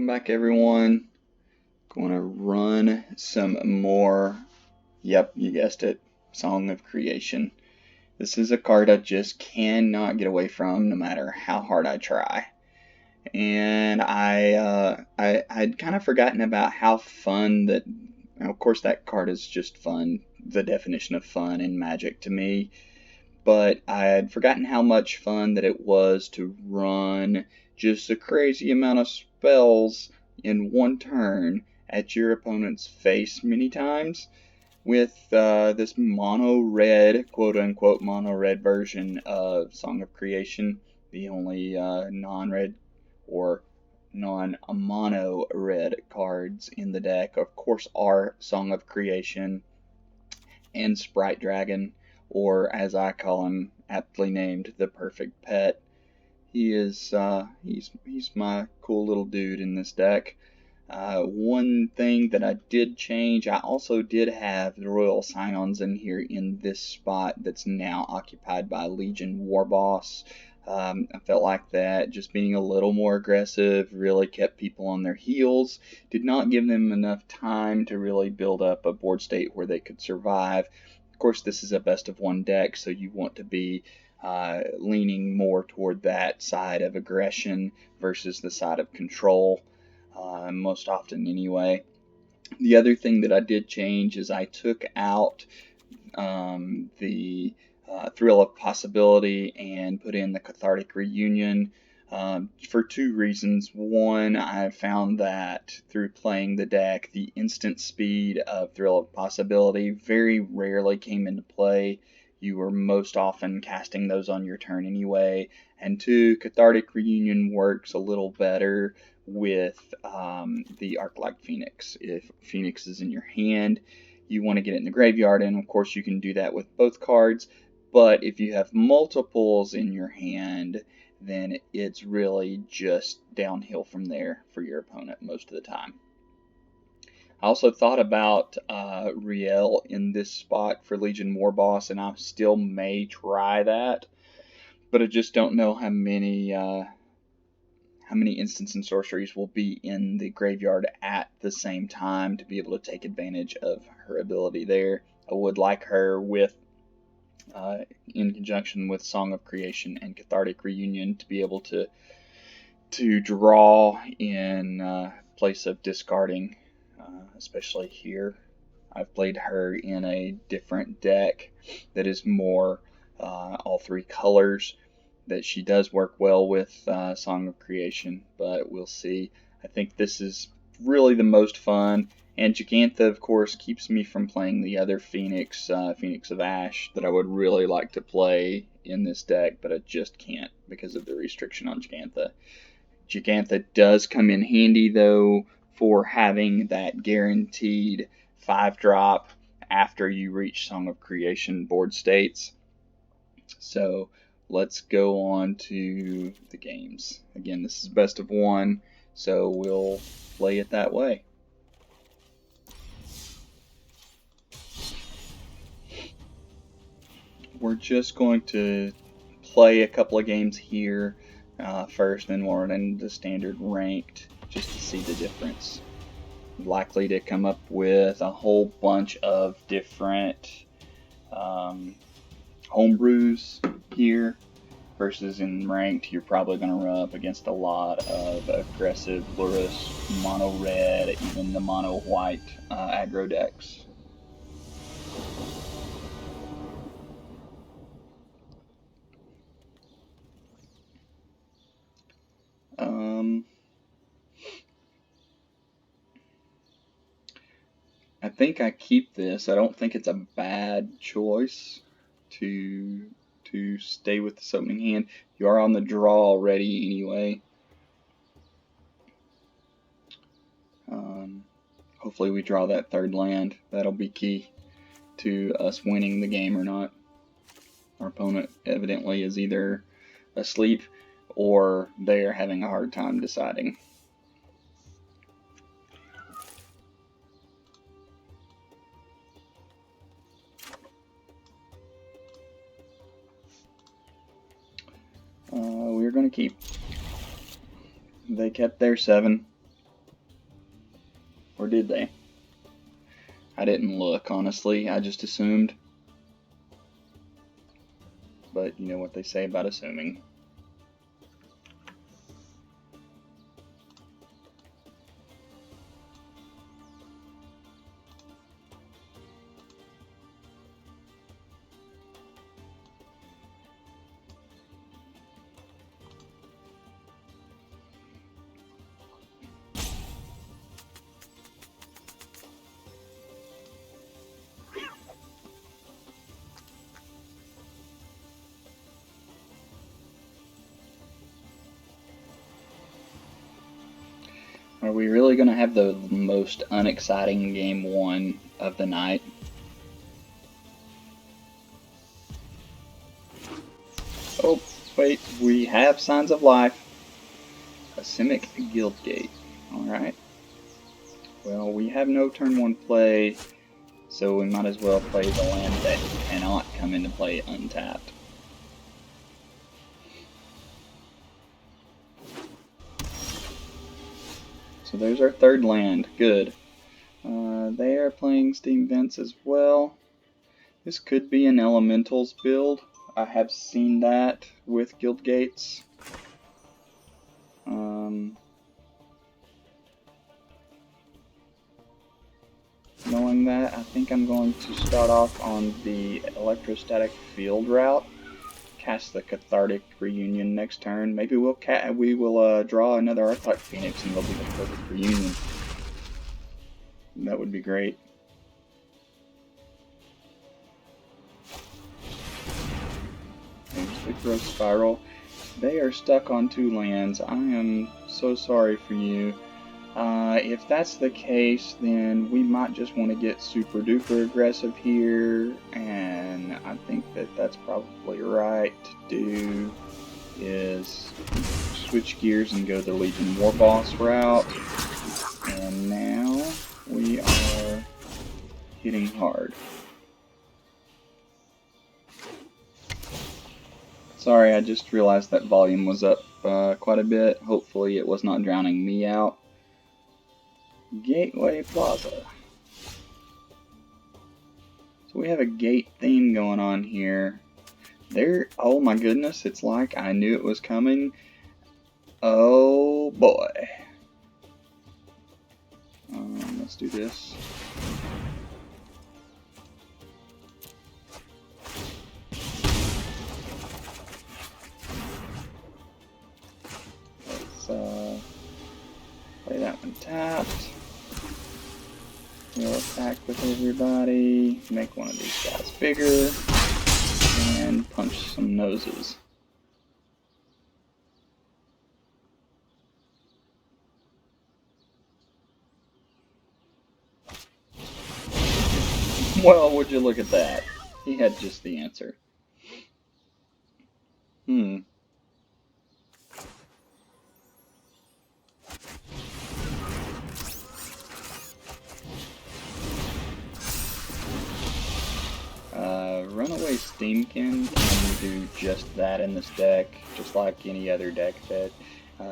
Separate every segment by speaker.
Speaker 1: Welcome back, everyone. Going to run some more, yep, you guessed it, Song of Creation. This is a card I just cannot get away from no matter how hard I try. And I'd kind of forgotten about how fun that, of course that card is just fun, the definition of fun in Magic to me. But I had forgotten how much fun that it was to run just a crazy amount of spells in one turn at your opponent's face many times with this mono-red, quote-unquote mono-red version of Song of Creation, the only non-red or non-mono red cards in the deck, of course, are Song of Creation and Sprite Dragon, or as I call him, aptly named the Perfect Pet. He is he's my cool little dude in this deck. One thing that I did change, I also did have the Royal Scions in here in this spot that's now occupied by Legion Warboss. I felt like that just being a little more aggressive really kept people on their heels, did not give them enough time to really build up a board state where they could survive. Of course, this is a best of one deck, so you want to be leaning more toward that side of aggression versus the side of control, most often anyway. The other thing that I did change is I took out the Thrill of Possibility and put in the Cathartic Reunion for two reasons. One, I found that through playing the deck, the instant speed of Thrill of Possibility very rarely came into play. You were most often casting those on your turn anyway. And two, Cathartic Reunion works a little better with the Arc-like Phoenix. If Phoenix is in your hand, you want to get it in the graveyard, and of course you can do that with both cards. But if you have multiples in your hand, then it's really just downhill from there for your opponent most of the time. I also thought about Riel in this spot for Legion Warboss, and I still may try that, but I just don't know how many instants and sorceries will be in the graveyard at the same time to be able to take advantage of her ability there. I would like her with in conjunction with Song of Creation and Cathartic Reunion to be able to draw in place of discarding, especially here. I've played her in a different deck that is more all three colors, that she does work well with Song of Creation, but we'll see. I think this is really the most fun, and Gigantha, of course, keeps me from playing the other Phoenix, Phoenix of Ash, that I would really like to play in this deck, but I just can't because of the restriction on Gigantha. Gigantha does come in handy, though, for having that guaranteed 5-drop after you reach Song of Creation board states. So let's go on to the games. Again, this is best of one, so we'll play it that way. We're just going to play a couple of games here first, then we'll run into standard ranked just to see the difference. Likely to come up with a whole bunch of different homebrews here, versus in ranked you're probably going to run up against a lot of aggressive Lurrus, mono red, even the mono white aggro decks. I think I keep this. I don't think it's a bad choice to stay with this opening hand. You are on the draw already anyway. Hopefully we draw that third land. That'll be key to us winning the game or not. Our opponent evidently is either asleep or they are having a hard time deciding. We're going to keep. They kept their 7. Or did they? I didn't look, honestly. I just assumed. But you know what they say about assuming. Are we really going to have the most unexciting game 1 of the night? Oh, wait, we have Signs of Life. A Simic Guildgate. Alright. Well, we have no turn 1 play, so we might as well play the land that cannot come into play untapped. So there's our third land. Good. They are playing Steam Vents as well. This could be an Elementals build. I have seen that with Guildgates. Knowing that, I think I'm going to start off on the Electrostatic Field route. Cast the Cathartic Reunion next turn. Maybe we will draw another Arclight Phoenix and it'll be the perfect reunion. That would be great. Big Growth Spiral. They are stuck on 2 lands. I am so sorry for you. If that's the case, then we might just want to get super duper aggressive here, and I think that that's probably right to do, is switch gears and go the Legion War Boss route. And now we are hitting hard. Sorry, I just realized that volume was up quite a bit. Hopefully it was not drowning me out. Gateway Plaza. So we have a gate theme going on here. Oh my goodness, it's like I knew it was coming. Oh boy. Let's do this. Let's play that one tapped. We'll attack with everybody, make one of these guys bigger, and punch some noses. Well, would you look at that? He had just the answer. Runaway Steamkin can do just that in this deck, just like any other deck that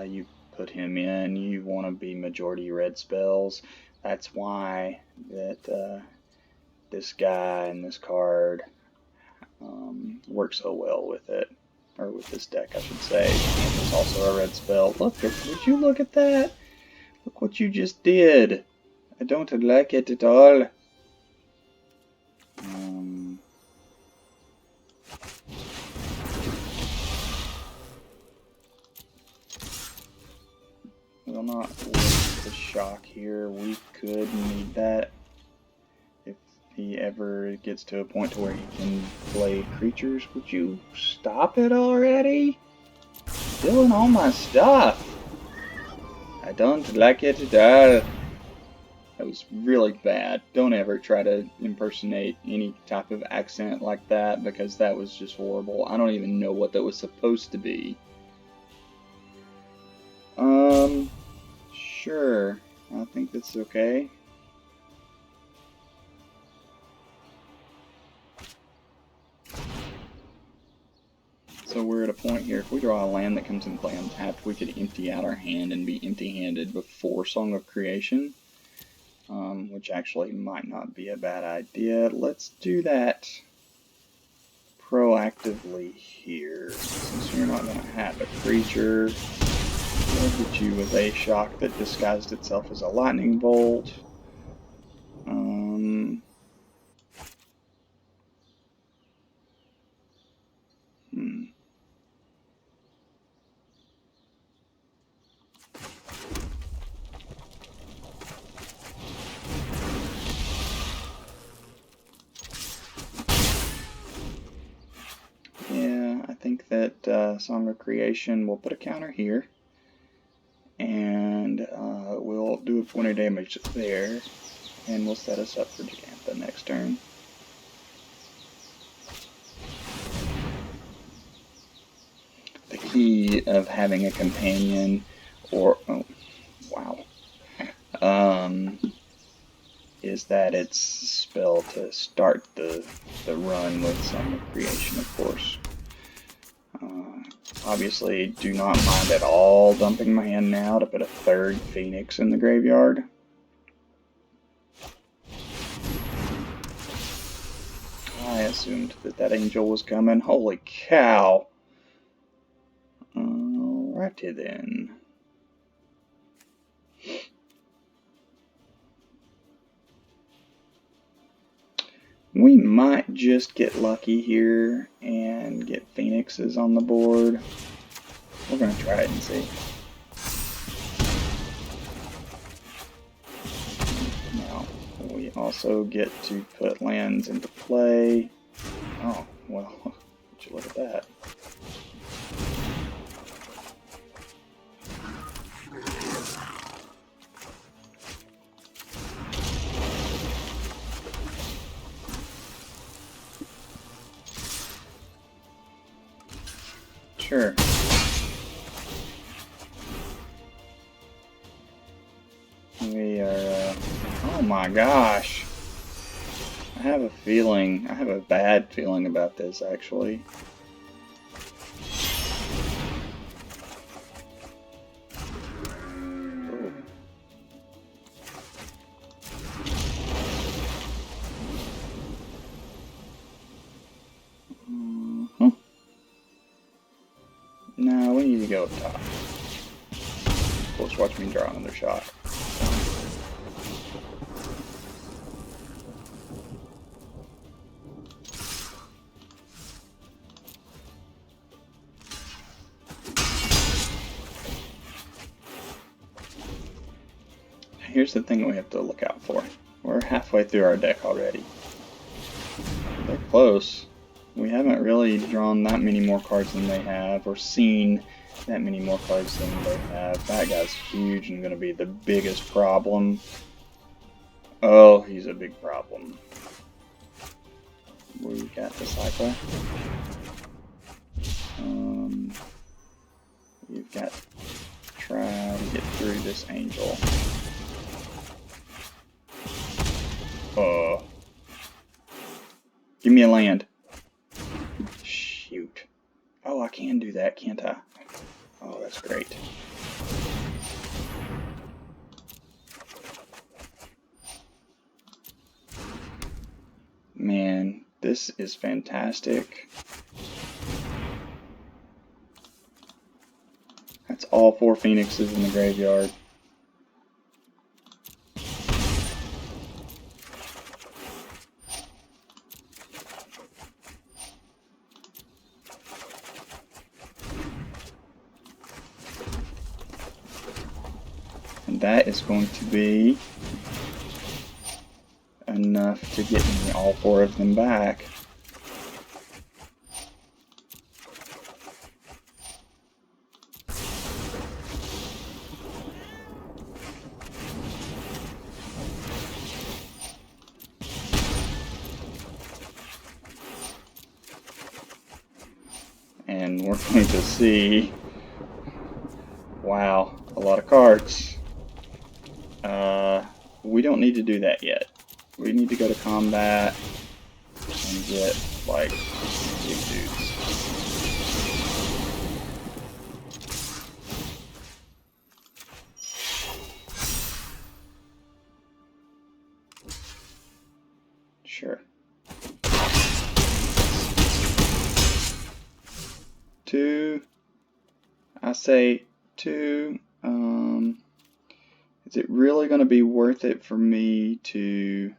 Speaker 1: you put him in. You want to be majority red spells. That's why that this guy and this card work so well with it, or with this deck, I should say. And it's also a red spell. Look, would you look at that? Look what you just did. I don't like it at all. Will not waste the shock here. We could need that if he ever gets to a point to where he can play creatures. Would you stop it already? Stealing all my stuff. I don't like it at all. That was really bad. Don't ever try to impersonate any type of accent like that, because that was just horrible. I don't even know what that was supposed to be. Sure. I think that's okay. So we're at a point here, if we draw a land that comes in play untapped, we could empty out our hand and be empty-handed before Song of Creation. which actually might not be a bad idea. Let's do that proactively here. Since you're not going to have a creature, we'll hit you with a shock that disguised itself as a lightning bolt. Yeah, I think that Song of Creation will put a counter here, and we'll do a point of damage there, and we'll set us up for Jacantha next turn. The key of having a companion, or is that it's spell to start the run with Song of Creation, of course. Obviously, do not mind at all dumping my hand now to put a third Phoenix in the graveyard. I assumed that that angel was coming. Holy cow! Alrighty then. We might just get lucky here and get Phoenixes on the board. We're going to try it and see. Now, we also get to put lands into play. Oh, well, would you look at that. Sure. We are, oh my gosh. I have a bad feeling about this, actually. No, we need to go up top. Of course, watch me draw another shot. Here's the thing we have to look out for. We're halfway through our deck already. They're close. We haven't really drawn that many more cards than they have, or seen that many more cards than they have. That guy's huge and going to be the biggest problem. Oh, he's a big problem. We got the cycle. We've got to try to get through this angel. Give me a land. Shoot. Oh, I can do that, can't I? Oh, that's great. Man, this is fantastic. That's all 4 Phoenixes in the graveyard. That is going to be enough to get me all 4 of them back. And we're going to see, wow, a lot of cards. We don't need to do that yet. We need to go to combat and get, like, big dudes. 2. I say 2. Is it really going to be worth it for me to...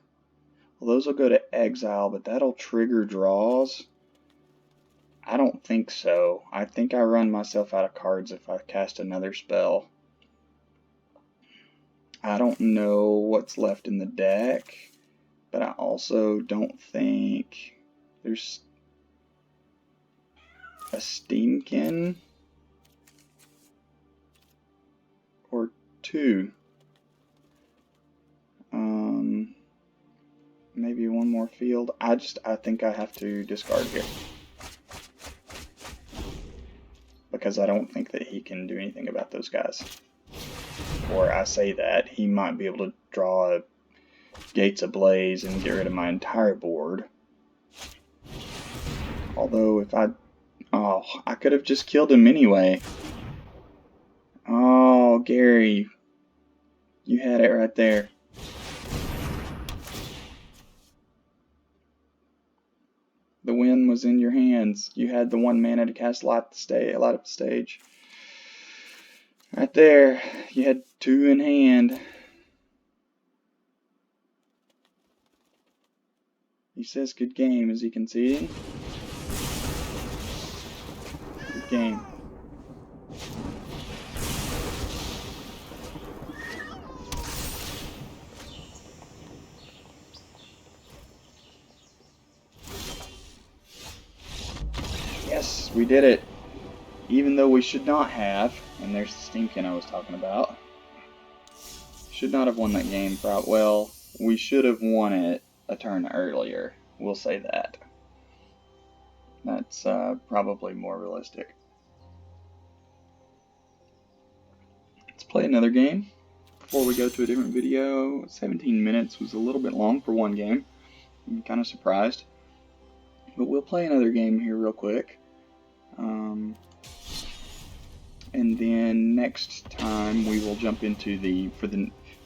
Speaker 1: Well, those will go to exile, but that'll trigger draws. I don't think so. I think I run myself out of cards if I cast another spell. I don't know what's left in the deck, but I also don't think there's a Steamkin or 2. Maybe one more field. I think I have to discard here. Because I don't think that he can do anything about those guys. Or I say that, he might be able to draw a Gates Ablaze and get rid of my entire board. Although if I could have just killed him anyway. Oh, Gary, you had it right there. The win was in your hands. You had the 1 mana to cast light up the stage. Right there, you had 2 in hand. He says good game. Is he conceding? Good game. Yes, we did it. Even though we should not have, and there's the Steamkin I was talking about. Should not have won that game. Well, we should have won it a turn earlier. We'll say that. That's probably more realistic. Let's play another game before we go to a different video. 17 minutes was a little bit long for one game. I'm kind of surprised. But we'll play another game here real quick. And then next time we will jump into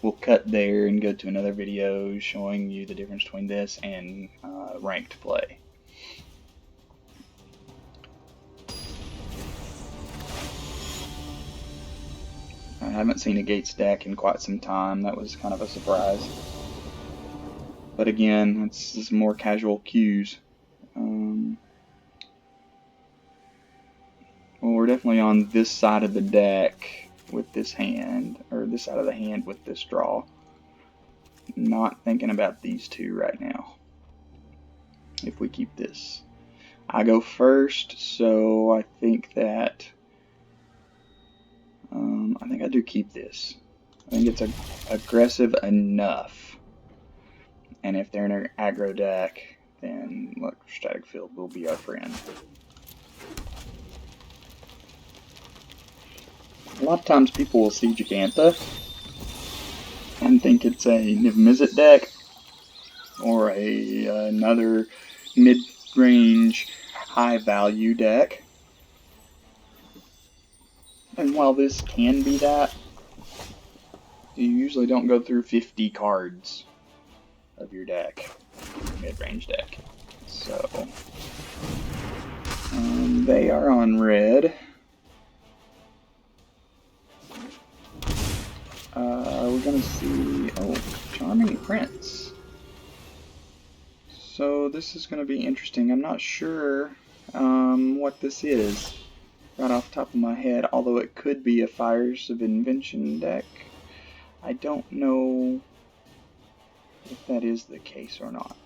Speaker 1: we'll cut there and go to another video showing you the difference between this and ranked play. I haven't seen a Gates deck in quite some time. That was kind of a surprise. But again, it's more casual cues. Well, we're definitely on this side of the deck with this hand, or this side of the hand with this draw. Not thinking about these two right now. If we keep this. I go first, so I think that I do keep this. I think it's aggressive enough. And if they're in an aggro deck, then Electrostatic Field will be our friend. A lot of times people will see Giganta and think it's a Niv-Mizzet deck or another mid-range high-value deck. And while this can be that, you usually don't go through 50 cards of your deck, mid-range deck. So, they are on red. We're gonna see, Charming Prince. So this is gonna be interesting. I'm not sure what this is right off the top of my head, although it could be a Fires of Invention deck. I don't know if that is the case or not.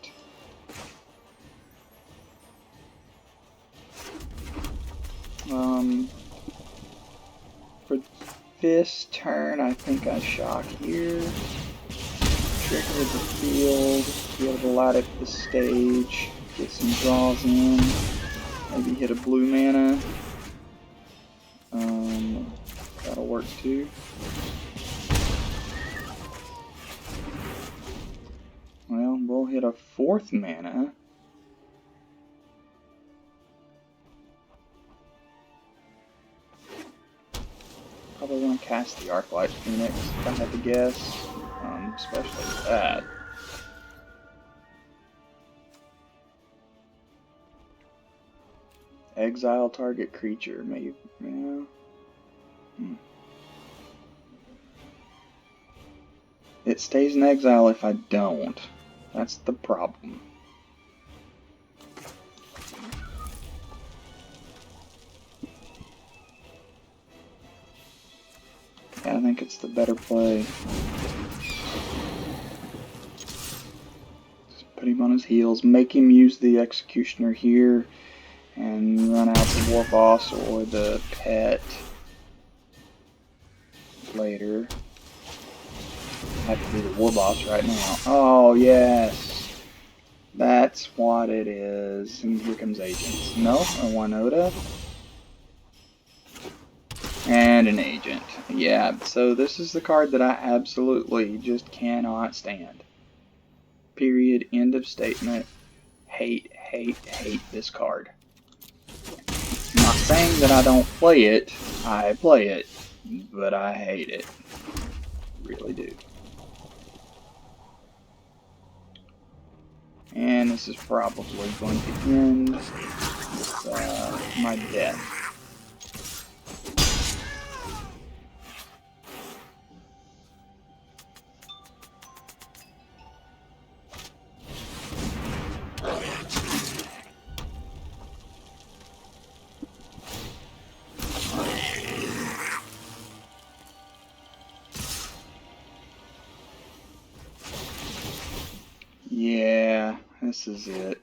Speaker 1: For this turn, I think I shock here. Trigger the field, be able to light up the stage, get some draws in, maybe hit a blue mana. That'll work too. Well, we'll hit a 4th mana. Probably want to cast the Arclight Phoenix if I had to guess, especially with that. Exile target creature. Maybe. Yeah. It stays in exile if I don't. That's the problem. Yeah, I think it's the better play. Just put him on his heels. Make him use the Executioner here. And run out the War Boss or the Pet later. I have to do the War Boss right now. Oh, yes. That's what it is. And here comes Agents. No, a Winota. And an Agent. Yeah, so this is the card that I absolutely just cannot stand. Period. End of statement. Hate, hate, hate this card. I'm not saying that I don't play it. I play it. But I hate it. Really do. And this is probably going to end with my death. Yeah, this is it.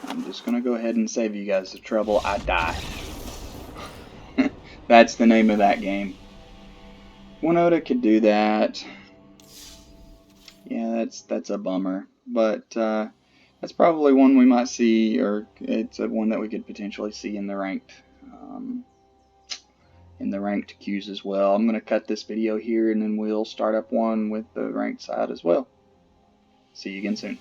Speaker 1: I'm just gonna go ahead and save you guys the trouble. I die. That's the name of that game. Winota could do that. Yeah, that's a bummer. But that's probably one we might see, or it's one that we could potentially see in the ranked queues as well. I'm going to cut this video here and then we'll start up one with the ranked side as well. See you again soon.